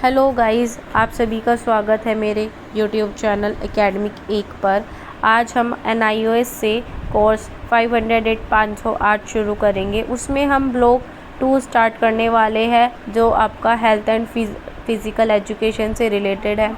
Hello guys, आप सभी का स्वागत है मेरे यूट्यूब चैनल एकेडमिक एक पर। आज हम NIOS से कोर्स 508 शुरू करेंगे। उसमें हम ब्लॉक 2 स्टार्ट करने वाले हैं जो आपका हेल्थ एंड फिज़िकल एजुकेशन से रिलेटेड है।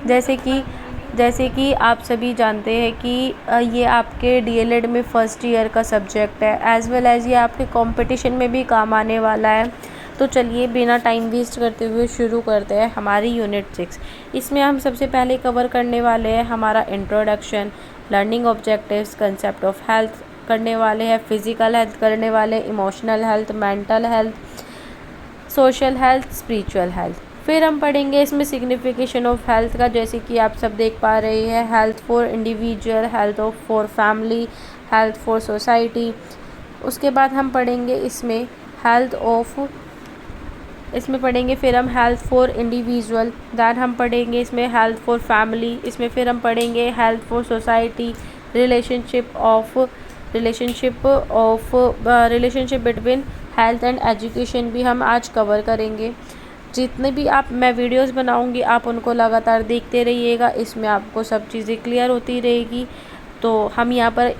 जैसे कि आप सभी जानते हैं कि ये आपके DLED में फ़र्स्ट ईयर का सब्जेक्ट है, एज़ वेल एज़ ये आपके कंपटीशन में भी काम आने वाला है। तो चलिए बिना टाइम वेस्ट करते हुए शुरू करते हैं हमारी यूनिट 6। इसमें हम सबसे पहले कवर करने वाले हैं हमारा introduction, learning objectives, concept of health करने वाले हैं, फिज़िकल हेल्थ करने वाले, emotional health, mental health, social health, spiritual health. फिर हम पढ़ेंगे इसमें सिग्निफिकेशन ऑफ हेल्थ का, जैसे कि आप सब देख पा रहे हैं, health for individual, health for family, health for society. उसके बाद हम पढ़ेंगे फिर हम हेल्थ फॉर इंडिविजुअल, दैन हम पढ़ेंगे इसमें हेल्थ फॉर फैमिली, इसमें फिर हम पढ़ेंगे health for society, relationship between health and education भी हम आज कवर करेंगे। जितने भी मैं वीडियोस बनाऊंगी आप उनको लगातार देखते रहिएगा, इसमें आपको सब चीज़ें क्लियर होती रहेगी। तो हम यहाँ पर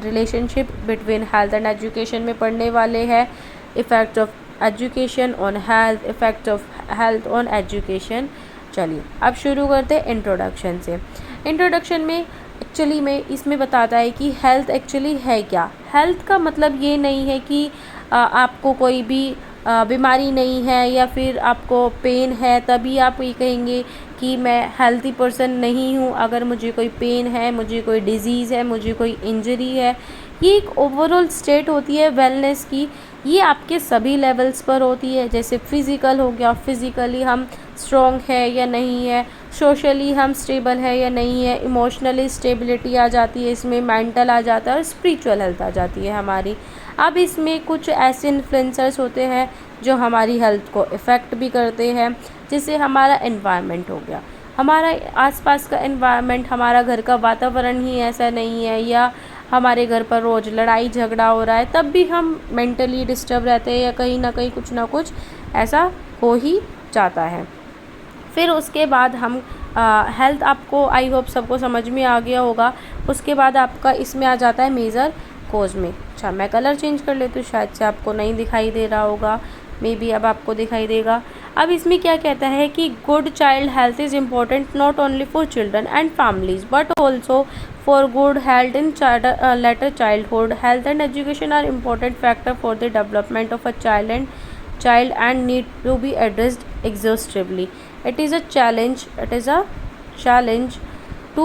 relationship between health and education में पढ़ने वाले हैं effect of education on health, effect of health on education. चलिए अब शुरू करते हैं इंट्रोडक्शन से। इंट्रोडक्शन में एक्चुअली में इसमें बताता है कि हेल्थ एक्चुअली है क्या। हेल्थ का मतलब ये नहीं है कि आपको कोई भी बीमारी नहीं है या फिर आपको पेन है तभी आप ये कहेंगे कि मैं हेल्थी पर्सन नहीं हूँ। अगर मुझे कोई पेन है, मुझे कोई डिज़ीज़ है, मुझे कोई इंजरी है, ये एक ओवरऑल स्टेट होती है वेलनेस की। ये आपके सभी लेवल्स पर होती है। जैसे फिज़िकल हो गया, फिज़िकली हम स्ट्रॉन्ग है या नहीं है, सोशली हम स्टेबल है या नहीं है, इमोशनली स्टेबिलिटी आ जाती है, इसमें मेंटल आ जाता है और स्पिरिचुअल हेल्थ आ जाती है हमारी। अब इसमें कुछ ऐसे इन्फ्लुएंसर्स होते हैं जो हमारी हेल्थ को इफ़ेक्ट भी करते हैं, जैसे हमारा एनवायरनमेंट हो गया, हमारा आसपास का एनवायरनमेंट, हमारा घर का वातावरण ही ऐसा नहीं है, या हमारे घर पर रोज़ लड़ाई झगड़ा हो रहा है तब भी हम मेंटली डिस्टर्ब रहते हैं, या कहीं ना कहीं कुछ ना कुछ ऐसा हो ही जाता है। फिर उसके बाद हम हेल्थ, आपको आई होप सबको समझ में आ गया होगा। उसके बाद आपका इसमें आ जाता है मेजर कोज में। अच्छा, मैं कलर चेंज कर लेती हूँ, शायद से आपको नहीं दिखाई दे रहा होगा, मे बी अब आपको दिखाई देगा। अब इसमें क्या कहता है कि good child health is important not only for children and families but also for good health in later childhood. Health and education are important factor for the development of a child and need to be addressed exhaustively. It is a challenge to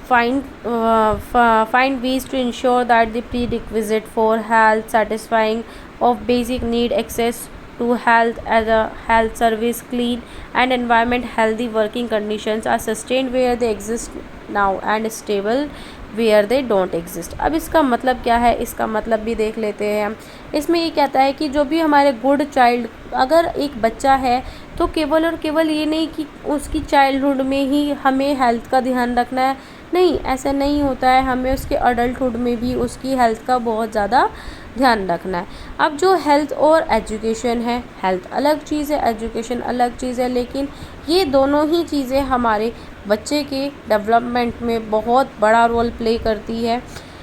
find ways to ensure that the prerequisite for health satisfying of basic need, access to health as a health service, clean and environment, healthy working conditions are sustained where they exist now and stable where they don't exist. अब इसका मतलब क्या है, इसका मतलब भी देख लेते हैं हम। इसमें ये कहता है कि जो भी हमारे गुड चाइल्ड, अगर एक बच्चा है तो केवल और केवल ये नहीं कि उसकी चाइल्डहुड में ही हमें हेल्थ का ध्यान रखना है, नहीं, ऐसा नहीं होता है। हमें उसके अडल्टहुड में भी उसकी हेल्थ का बहुत ज़्यादा ध्यान रखना है। अब जो हेल्थ और एजुकेशन है, हेल्थ अलग चीज़ है, एजुकेशन अलग चीज़ है, लेकिन ये दोनों ही चीज़ें हमारे बच्चे के डेवलपमेंट में बहुत बड़ा रोल प्ले करती है।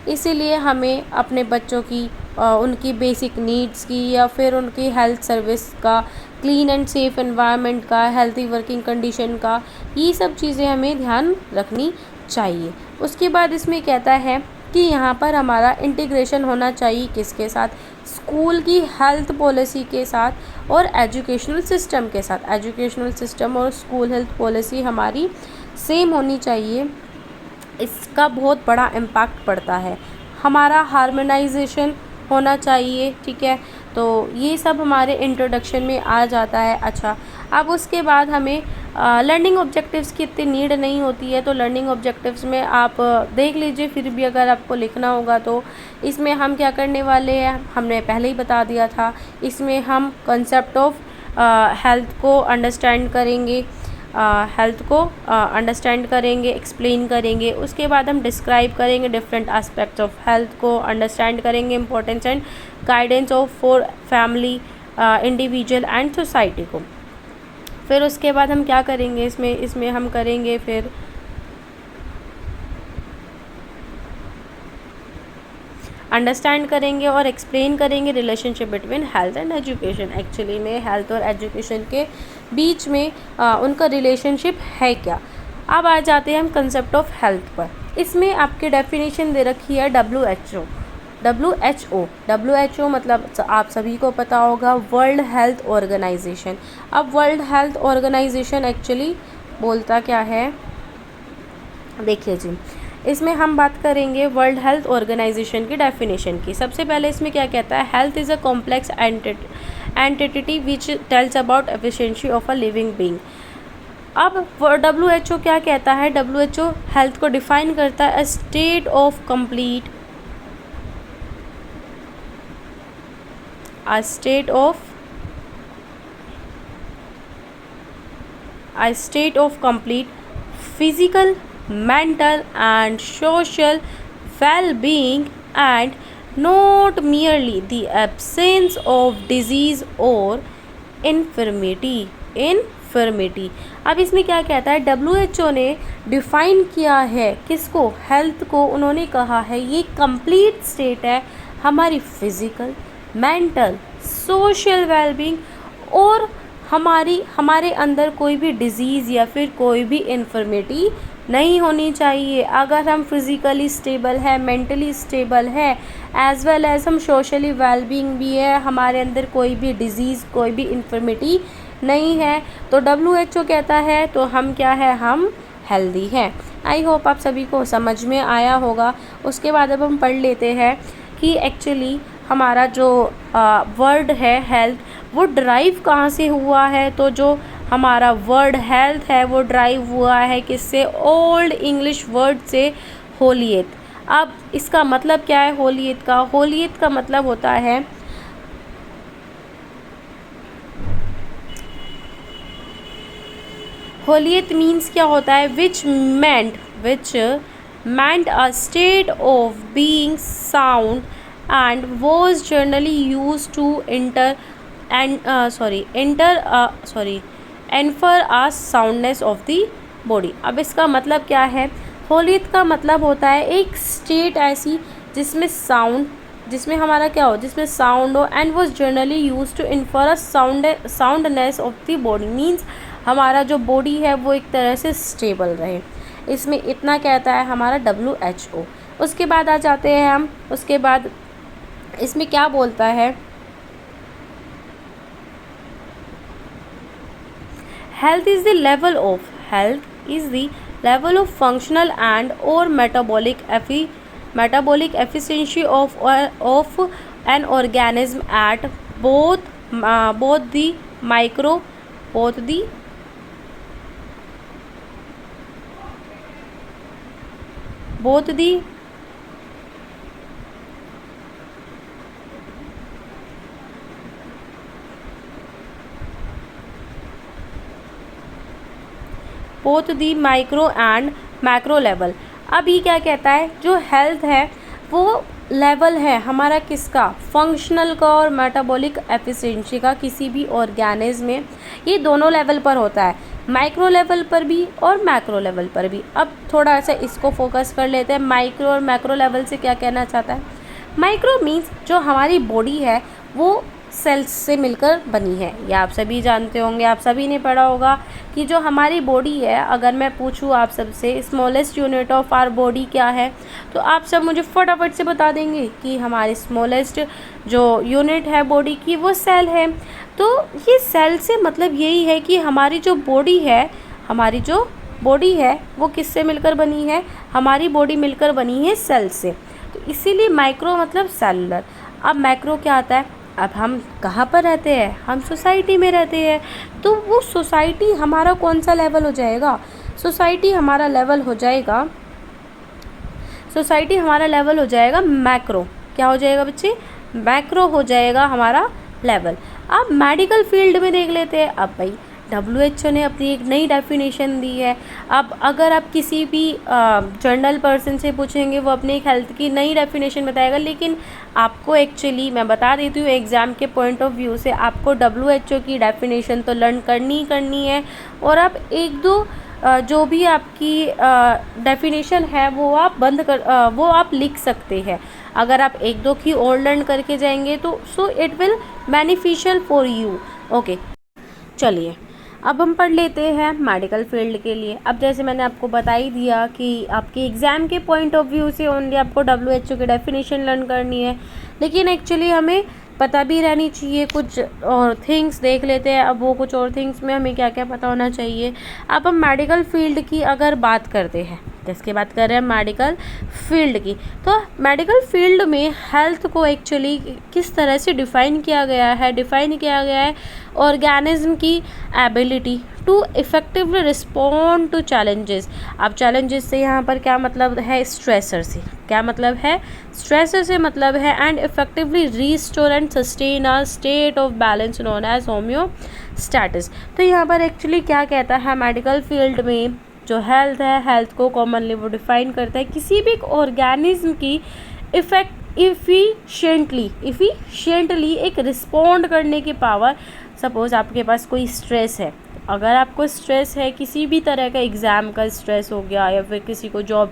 इसीलिए हमें अपने बच्चों की उनकी बेसिक नीड्स की, या फिर उनकी हेल्थ सर्विस का, क्लीन एंड सेफ एनवायरनमेंट का, हेल्थी वर्किंग कंडीशन का, ये सब चीज़ें हमें ध्यान रखनी चाहिए। उसके बाद इसमें कहता है कि यहाँ पर हमारा इंटीग्रेशन होना चाहिए किसके साथ, स्कूल की हेल्थ पॉलिसी के साथ और एजुकेशनल सिस्टम के साथ। एजुकेशनल सिस्टम और स्कूल हेल्थ पॉलिसी हमारी सेम होनी चाहिए, इसका बहुत बड़ा इम्पैक्ट पड़ता है। हमारा हार्मोनाइजेशन होना चाहिए, ठीक है। तो ये सब हमारे इंट्रोडक्शन में आ जाता है। अच्छा, अब उसके बाद हमें लर्निंग ऑब्जेक्टिव्स की इतनी नीड नहीं होती है, तो लर्निंग ऑब्जेक्टिव्स में आप देख लीजिए, फिर भी अगर आपको लिखना होगा तो इसमें हम क्या करने वाले हैं, हमने पहले ही बता दिया था। इसमें हम कंसेप्ट ऑफ हेल्थ को अंडरस्टैंड करेंगे, एक्सप्लेन करेंगे। उसके बाद हम डिस्क्राइब करेंगे डिफरेंट एस्पेक्ट्स ऑफ हेल्थ को, अंडरस्टैंड करेंगे importance and guidance of for family, individual and society को। फिर उसके बाद हम क्या करेंगे, इसमें हम करेंगे फिर अंडरस्टैंड करेंगे और एक्सप्लेन करेंगे relationship between health and education. Actually में हेल्थ और एजुकेशन के बीच में उनका रिलेशनशिप है क्या। अब आ जाते हैं हम कंसेप्ट ऑफ हेल्थ पर। इसमें आपकी डेफिनेशन दे रखी है WHO मतलब आप सभी को पता होगा वर्ल्ड हेल्थ ऑर्गेनाइजेशन। अब वर्ल्ड हेल्थ ऑर्गेनाइजेशन एक्चुअली बोलता क्या है, देखिए जी, इसमें हम बात करेंगे वर्ल्ड हेल्थ ऑर्गेनाइजेशन की डेफिनेशन की। सबसे पहले इसमें क्या कहता है, health is a complex entity which tells about efficiency of a living being. अब WHO क्या कहता है, WHO हेल्थ को डिफाइन करता है अ state of complete physical, mental and social well-being and not merely the absence of disease or infirmity। अब इसमें क्या कहता है, WHO ने डिफाइन किया है किसको, हेल्थ को। उन्होंने कहा है ये कंप्लीट स्टेट है हमारी फिजिकल, मेंटल, सोशल वेलबींग और हमारे अंदर कोई भी डिजीज़ या फिर कोई भी इन्फर्मिटी नहीं होनी चाहिए। अगर हम फिज़िकली स्टेबल है, मेंटली स्टेबल है, एज़ वेल एज़ हम सोशली वेलबींग भी है, हमारे अंदर कोई भी डिज़ीज़, कोई भी इन्फर्मिटी नहीं है, तो WHO कहता है तो हम क्या है, हम हेल्दी हैं। आई होप आप सभी को समझ में आया होगा। उसके बाद अब हम पढ़ लेते हैं कि एक्चुअली हमारा जो वर्ड है हेल्थ, वो ड्राइव कहाँ से हुआ है। तो जो हमारा वर्ड हेल्थ है वो ड्राइव हुआ है किससे, ओल्ड इंग्लिश वर्ड से, होलियत। अब इसका मतलब क्या है होलियत का मतलब होता है होलियत मीन्स क्या होता है, विच meant a state of being sound and was generally used to infer a soundness of the body। अब इसका मतलब क्या है, होलियत का मतलब होता है एक स्टेट ऐसी जिसमें हमारा क्या हो, जिसमें साउंड हो, and was generally use to infer a soundness of the body. Means हमारा जो बॉडी है वो एक तरह से स्टेबल रहे। इसमें इतना कहता है हमारा WHO। उसके बाद आ जाते हैं हम, उसके बाद इसमें क्या बोलता है, health is the level of functional and और metabolic efficiency of an organism at both the micro and macro level. अब ये क्या कहता है, जो हेल्थ है वो लेवल है हमारा किसका, फंक्शनल का और मेटाबॉलिक एफिशिएंसी का, किसी भी ऑर्गेनिज्म में ये दोनों लेवल पर होता है, माइक्रो लेवल पर भी और मैक्रो लेवल पर भी। अब थोड़ा सा इसको फोकस कर लेते हैं, माइक्रो और मैक्रो लेवल से क्या कहना चाहता है। माइक्रो मीन्स जो हमारी बॉडी है वो सेल्स से मिलकर बनी है, ये आप सभी जानते होंगे, आप सभी ने पढ़ा होगा कि जो हमारी बॉडी है, अगर मैं पूछूँ आप सबसे smallest unit of our body क्या है, तो आप सब मुझे फटाफट से बता देंगे कि हमारी स्मॉलेस्ट जो यूनिट है बॉडी की वो सेल है। तो ये सेल से मतलब यही है कि हमारी जो बॉडी है वो किससे मिलकर बनी है, हमारी बॉडी मिलकर बनी है सेल से। तो इसीलिए माइक्रो मतलब सेलुलर। अब मैक्रो क्या आता है, अब हम कहाँ पर रहते हैं, हम सोसाइटी में रहते हैं, तो वो सोसाइटी हमारा कौन सा लेवल हो जाएगा, सोसाइटी हमारा लेवल हो जाएगा मैक्रो। क्या हो जाएगा बच्चे, मैक्रो हो जाएगा हमारा लेवल। अब मेडिकल फील्ड में देख लेते हैं। अब भाई WHO ने अपनी एक नई डेफिनेशन दी है। अब अगर आप किसी भी जनरल पर्सन से पूछेंगे, वो अपनी एक हेल्थ की नई डेफिनेशन बताएगा, लेकिन आपको एक्चुअली मैं बता देती हूँ एग्ज़ाम के पॉइंट ऑफ व्यू से आपको WHO की डेफिनेशन तो लर्न करनी ही करनी है। और आप एक दो जो भी आपकी डेफिनेशन है वो आप वो आप लिख सकते हैं। अगर आप एक दो की और लर्न करके जाएंगे तो so it will beneficial for you. Okay, चलिए अब हम पढ़ लेते हैं मेडिकल फील्ड के लिए। अब जैसे मैंने आपको बता ही दिया कि आपके एग्ज़ाम के पॉइंट ऑफ व्यू से ओनली आपको WHO की डेफिनेशन लर्न करनी है, लेकिन एक्चुअली हमें पता भी रहनी चाहिए कुछ और थिंग्स। देख लेते हैं अब वो कुछ और थिंग्स में हमें क्या क्या पता होना चाहिए। अब हम मेडिकल फील्ड की अगर बात करते हैं, जिसकी बात कर रहे हैं मेडिकल फील्ड की, तो मेडिकल फील्ड में हेल्थ को एक्चुअली किस तरह से डिफ़ाइन किया गया है ऑर्गेनिज्म की ability to effectively respond to challenges. अब चैलेंजेस से यहाँ पर क्या मतलब है, स्ट्रेसर से क्या मतलब है, स्ट्रेसर से मतलब है and effectively restore and sustain a state of balance known as homeostasis. तो यहाँ पर एक्चुअली क्या कहता है, मेडिकल फील्ड में जो हेल्थ है, हेल्थ को कॉमनली वो डिफाइन करता है किसी भी ऑर्गेनिज्म की इफ़िशिएंटली एक रिस्पॉन्ड करने की पावर। सपोज़ आपके पास कोई स्ट्रेस है, अगर आपको स्ट्रेस है किसी भी तरह का, एग्ज़ाम का स्ट्रेस हो गया या फिर किसी को जॉब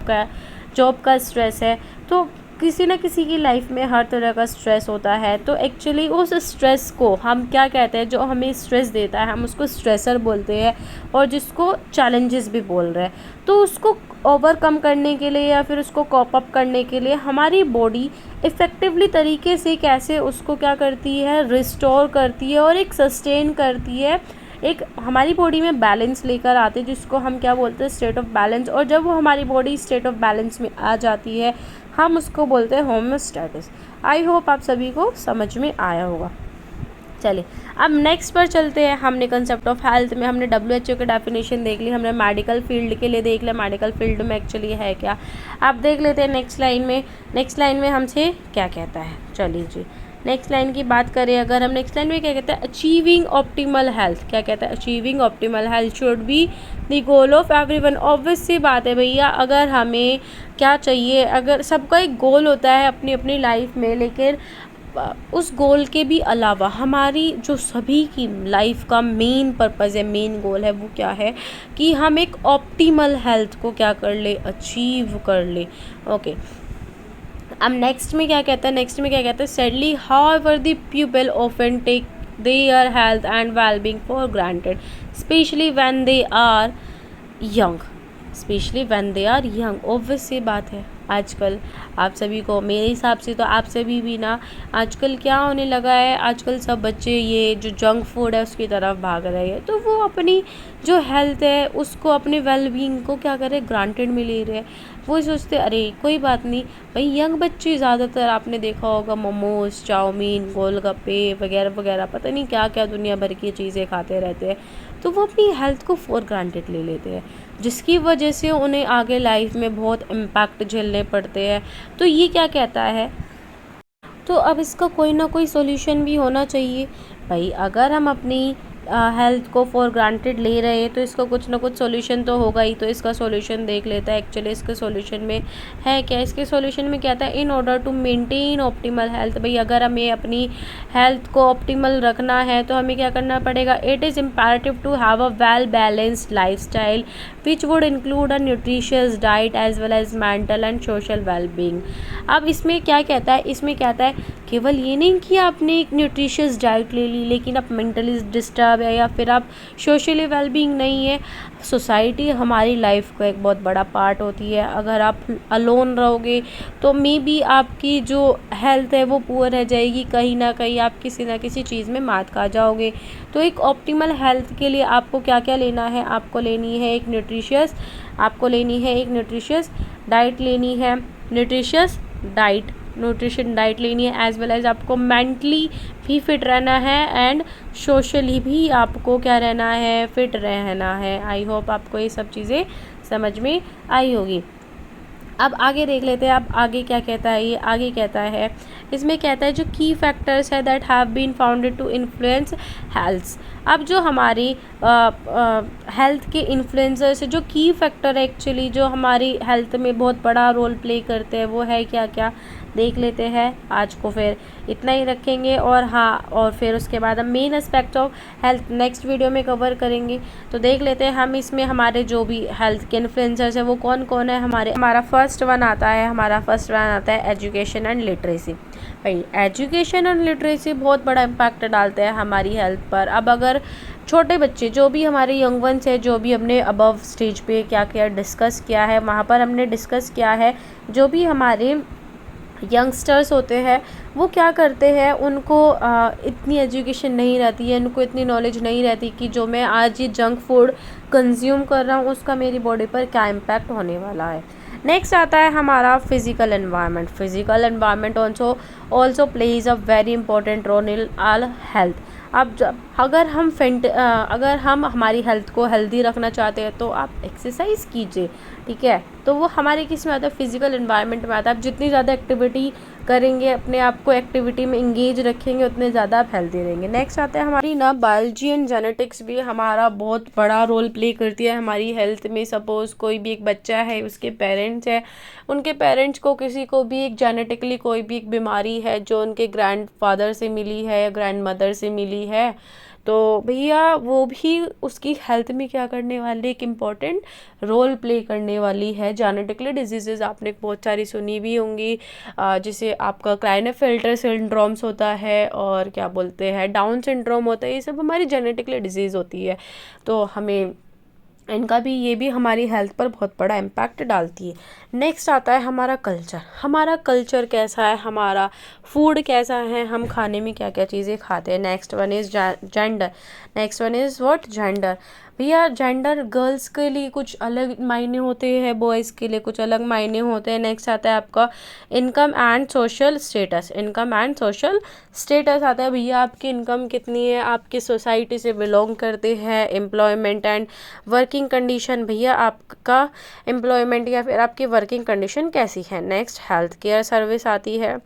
का स्ट्रेस है, तो किसी न किसी की लाइफ में हर तरह का स्ट्रेस होता है। तो एक्चुअली उस स्ट्रेस को हम क्या कहते हैं, जो हमें स्ट्रेस देता है हम उसको स्ट्रेसर बोलते हैं, और जिसको चैलेंजेस भी बोल रहे हैं। तो उसको ओवरकम करने के लिए या फिर उसको कॉप अप करने के लिए हमारी बॉडी इफ़ेक्टिवली तरीके से कैसे उसको क्या करती है, रिस्टोर करती है और एक सस्टेन करती है, एक हमारी बॉडी में बैलेंस लेकर आते हैं, जिसको हम क्या बोलते हैं, स्टेट ऑफ बैलेंस। और जब वो हमारी बॉडी स्टेट ऑफ बैलेंस में आ जाती है हम उसको बोलते हैं होम्योस्टैटिस। आई होप आप सभी को समझ में आया होगा। चलिए अब नेक्स्ट पर चलते हैं। हमने कंसेप्ट ऑफ हेल्थ में हमने WHO की डेफिनेशन देख ली, हमने मेडिकल फील्ड के लिए देख लिया मेडिकल फील्ड में एक्चुअली है क्या। आप देख लेते हैं नेक्स्ट लाइन में हमसे क्या कहता है। चलिए जी, नेक्स्ट लाइन की बात करें अगर हम, नेक्स्ट लाइन में क्या कहता है, अचीविंग ऑप्टिमल हेल्थ। क्या कहता है, achieving optimal health should be the goal of everyone. Obvious सी बात है भैया, अगर हमें क्या चाहिए, अगर सबका एक गोल होता है अपनी अपनी लाइफ में, लेकिन उस गोल के भी अलावा हमारी जो सभी की लाइफ का मेन पर्पज़ है, मेन गोल है, वो क्या है कि हम एक ऑप्टिमल हेल्थ को क्या कर ले, अचीव कर ले। ओके, अब नेक्स्ट में क्या कहता है, sadly however the people often take their health and wellbeing for granted, especially when they are young. Obvious सी बात है, आजकल आप सभी को, मेरे हिसाब से तो आप सभी भी ना, आजकल क्या होने लगा है, आजकल सब बच्चे ये जो जंक फूड है उसकी तरफ भाग रहे हैं। तो वो अपनी जो हेल्थ है उसको, अपने वेलबींग को क्या कर रहे हैं, ग्रांटेड में ले रहे हैं। वो सोचते अरे कोई बात नहीं भाई, यंग बच्चे ज़्यादातर आपने देखा होगा मोमोज, चाउमीन, गोलगप्पे वगैरह वगैरह, पता नहीं क्या क्या दुनिया भर की चीज़ें खाते रहते हैं। तो वो अपनी हेल्थ को फॉर ग्रांटेड ले लेते हैं, जिसकी वजह से उन्हें आगे लाइफ में बहुत इम्पैक्ट झेलने पड़ते हैं। तो ये क्या कहता है, तो अब इसका कोई ना कोई सॉल्यूशन भी होना चाहिए भाई। अगर हम अपनी हेल्थ को फॉर ग्रांटेड ले रहे हैं तो इसका कुछ ना कुछ सॉल्यूशन तो होगा ही। तो इसका सॉल्यूशन देख लेता है एक्चुअली इसके सॉल्यूशन में है क्या। इसके सॉल्यूशन में क्या था, in order to maintain optimal health. भाई अगर हमें अपनी हेल्थ को ऑप्टिमल रखना है तो हमें क्या करना पड़ेगा, it is imperative to have a well balanced lifestyle which would include a nutritious diet as well as mental and social wellbeing. अब इसमें क्या कहता है, इसमें कहता है केवल ये नहीं कि आपने एक न्यूट्रिशियस डाइट ले ली लेकिन आप मेंटली डिस्टर्ब है या फिर आप सोशली वेलबींग नहीं है। सोसाइटी हमारी लाइफ का एक बहुत बड़ा पार्ट होती है। अगर आप अलोन रहोगे तो मे बी आपकी जो हेल्थ है वो पुअर रह जाएगी, कहीं ना कहीं आप किसी ना किसी चीज़ में मात खा जाओगे। तो एक ऑप्टिमल हेल्थ के लिए आपको क्या क्या लेना है, आपको लेनी है एक न्यूट्रिशियस डाइट लेनी है, न्यूट्रिशन डाइट लेनी है, एज वेल एज आपको मेंटली भी फिट रहना है एंड सोशली भी आपको क्या रहना है, फिट रहना है। आई होप आपको ये सब चीज़ें समझ में आई होगी। अब आगे देख लेते हैं, अब आगे क्या कहता है। ये आगे कहता है, इसमें कहता है जो की फैक्टर्स है that have been founded to influence health. अब जो हमारी हेल्थ के इन्फ्लुएंसर्स है, जो की फैक्टर एक्चुअली जो हमारी हेल्थ में बहुत बड़ा रोल प्ले करते हैं, वो है क्या क्या देख लेते हैं। आज को फिर इतना ही रखेंगे, और हाँ, और फिर उसके बाद हम main aspect of health next video में कवर करेंगे। तो देख लेते हैं हम इसमें हमारे जो भी हेल्थ के इन्फ्लुएंसर्स है वो कौन कौन है। हमारा फर्स्ट वन आता है एजुकेशन एंड लिटरेसी। भाई एजुकेशन एंड लिटरेसी बहुत बड़ा इम्पैक्ट डालते हैं हमारी हेल्थ पर। अब अगर छोटे बच्चे, जो भी हमारे यंग वंस है, जो भी हमने अबव स्टेज पे क्या क्या डिस्कस किया है, वहाँ पर हमने डिस्कस किया है, जो भी हमारे यंगस्टर्स होते हैं वो क्या करते हैं, उनको इतनी एजुकेशन नहीं रहती है, उनको इतनी नॉलेज नहीं रहती कि जो मैं आज ये जंक फूड कंज्यूम कर रहा हूँ उसका मेरी बॉडी पर क्या इम्पैक्ट होने वाला है। नेक्स्ट आता है हमारा physical environment also plays a very important role in our health. अब अगर हम हमारी हेल्थ को हेल्दी रखना चाहते हैं तो आप एक्सरसाइज कीजिए, ठीक है। तो वो हमारे किस में आता है, फिजिकल एनवायरनमेंट में आता है। आप जितनी ज़्यादा एक्टिविटी करेंगे, अपने आप को एक्टिविटी में इंगेज रखेंगे, उतने ज़्यादा आप हेल्दी रहेंगे। नेक्स्ट आता है हमारी बायोलॉजी एंड जेनेटिक्स भी हमारा बहुत बड़ा रोल प्ले करती है हमारी हेल्थ में। सपोज़ कोई भी एक बच्चा है, उसके पेरेंट्स है, उनके पेरेंट्स को किसी को भी एक जेनेटिकली कोई भी एक बीमारी है जो उनके ग्रैंड फादर से मिली है या ग्रैंड मदर से मिली है, तो भैया वो भी उसकी हेल्थ में क्या करने वाली, एक इम्पॉर्टेंट रोल प्ले करने वाली है। जेनेटिकली डिजीज़ेज आपने बहुत सारी सुनी भी होंगी, जिसे आपका क्लाइनेफेल्टर सिंड्रोम्स होता है, और क्या बोलते हैं डाउन सिंड्रोम होता है। ये सब हमारी जेनेटिकली डिजीज़ होती है, तो हमें इनका भी, ये भी हमारी हेल्थ पर बहुत बड़ा इम्पैक्ट डालती है। नेक्स्ट आता है हमारा कल्चर कैसा है, हमारा फूड कैसा है, हम खाने में क्या क्या चीज़ें खाते हैं। Next one is gender. भैया जेंडर, गर्ल्स के लिए कुछ अलग मायने होते हैं, बॉयज़ के लिए कुछ अलग मायने होते हैं। नेक्स्ट आता है आपका इनकम एंड सोशल स्टेटस आता है। भैया आपकी इनकम कितनी है, आप किस सोसाइटी से बिलोंग करते हैं। एम्प्लॉयमेंट एंड वर्किंग कंडीशन, भैया आपका एम्प्लॉयमेंट या फिर आपकी वर्किंग कंडीशन कैसी है। नेक्स्ट हेल्थ केयर सर्विस आती है।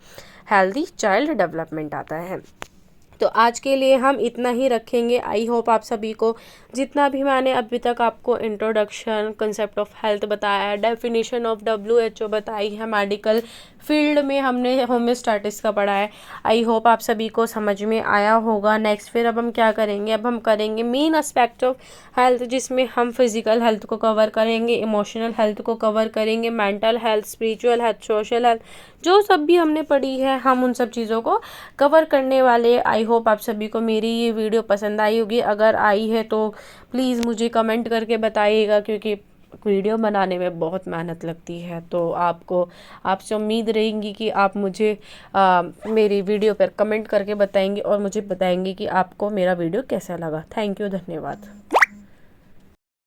हेल्दी चाइल्ड डेवलपमेंट आता है। तो आज के लिए हम इतना ही रखेंगे। आई होप आप सभी को जितना भी मैंने अभी तक आपको इंट्रोडक्शन, कंसेप्ट ऑफ हेल्थ बताया है, डेफिनेशन ऑफ WHO बताई है, मेडिकल फील्ड में हमने होम्योस्टैटिक्स का पढ़ा है, आई होप आप सभी को समझ में आया होगा। नेक्स्ट फिर अब हम क्या करेंगे, अब हम करेंगे मेन एस्पेक्ट ऑफ हेल्थ, जिसमें हम फिजिकल हेल्थ को कवर करेंगे, इमोशनल हेल्थ को कवर करेंगे, mental health, spiritual health, social health, जो सब भी हमने पढ़ी है हम उन सब चीज़ों को कवर करने वाले। आई होप आप सभी को मेरी ये वीडियो पसंद आई होगी। अगर आई है तो प्लीज़ मुझे कमेंट करके बताइएगा, क्योंकि वीडियो बनाने में बहुत मेहनत लगती है। तो आपसे उम्मीद रहेगी कि आप मुझे मेरी वीडियो पर कमेंट करके बताएंगे और मुझे बताएंगे कि आपको मेरा वीडियो कैसा लगा। थैंक यू, धन्यवाद।